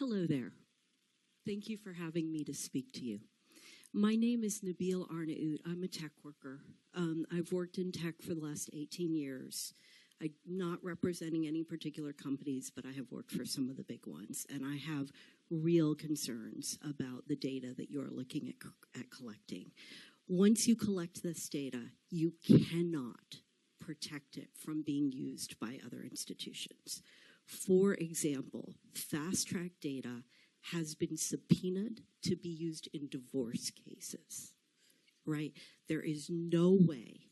Hello there. Thank you for having me to speak to you. My name is Nabil Arnaout. I'm a tech worker. I've worked in tech for the last 18 years. I'm not representing any particular companies, but I have worked for some of the big ones, and I have real concerns about the data that you're looking at collecting. Once you collect this data, you cannot protect it from being used by other institutions. For example, fast track data has been subpoenaed to be used in divorce cases, right? There is no way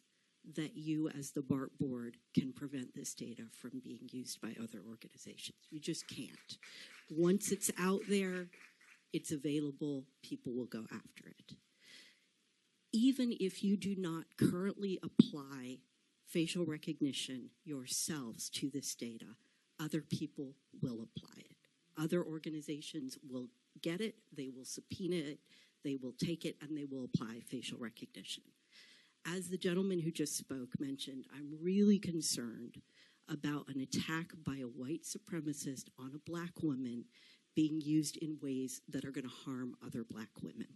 that you as the BART board can prevent this data from being used by other organizations. You just can't. Once it's out there, it's available, people will go after it. Even if you do not currently apply facial recognition yourselves to this data, other people will apply it. Other organizations will get it, they will subpoena it, they will take it, and they will apply facial recognition. As the gentleman who just spoke mentioned, I'm really concerned about an attack by a white supremacist on a black woman being used in ways that are going to harm other black women.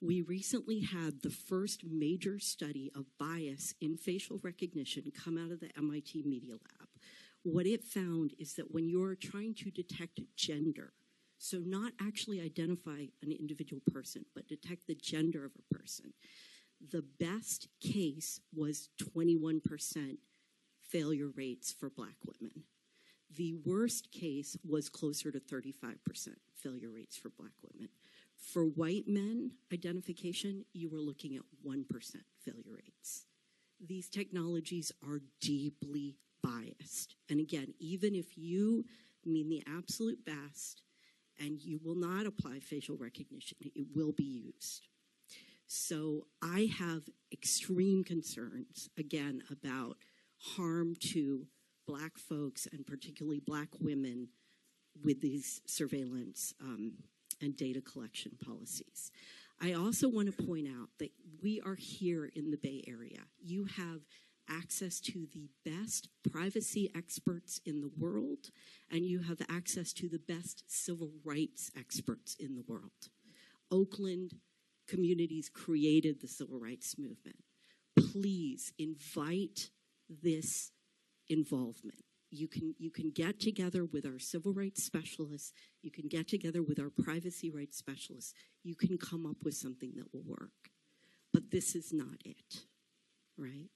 We recently had the first major study of bias in facial recognition come out of the MIT Media Lab. What it found is that when you're trying to detect gender, so not actually identify an individual person, but detect the gender of a person, the best case was 21% failure rates for black women. The worst case was closer to 35% failure rates for black women. For white men identification, you were looking at 1% failure rates. These technologies are deeply biased. And again, even if you mean the absolute best and you will not apply facial recognition, it will be used. So I have extreme concerns, again, about harm to black folks and particularly black women with these surveillance and data collection policies. I also want to point out that we are here in the Bay Area. You have access to the best privacy experts in the world, and you have access to the best civil rights experts in the world. Oakland communities created the civil rights movement. Please invite this involvement. You can get together with our civil rights specialists. You can get together with our privacy rights specialists. You can come up with something that will work. But this is not it, right?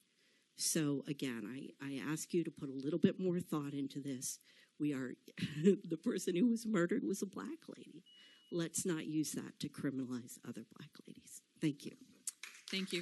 So again, I ask you to put a little bit more thought into this. We are, the person who was murdered was a black lady. Let's not use that to criminalize other black ladies. Thank you. Thank you.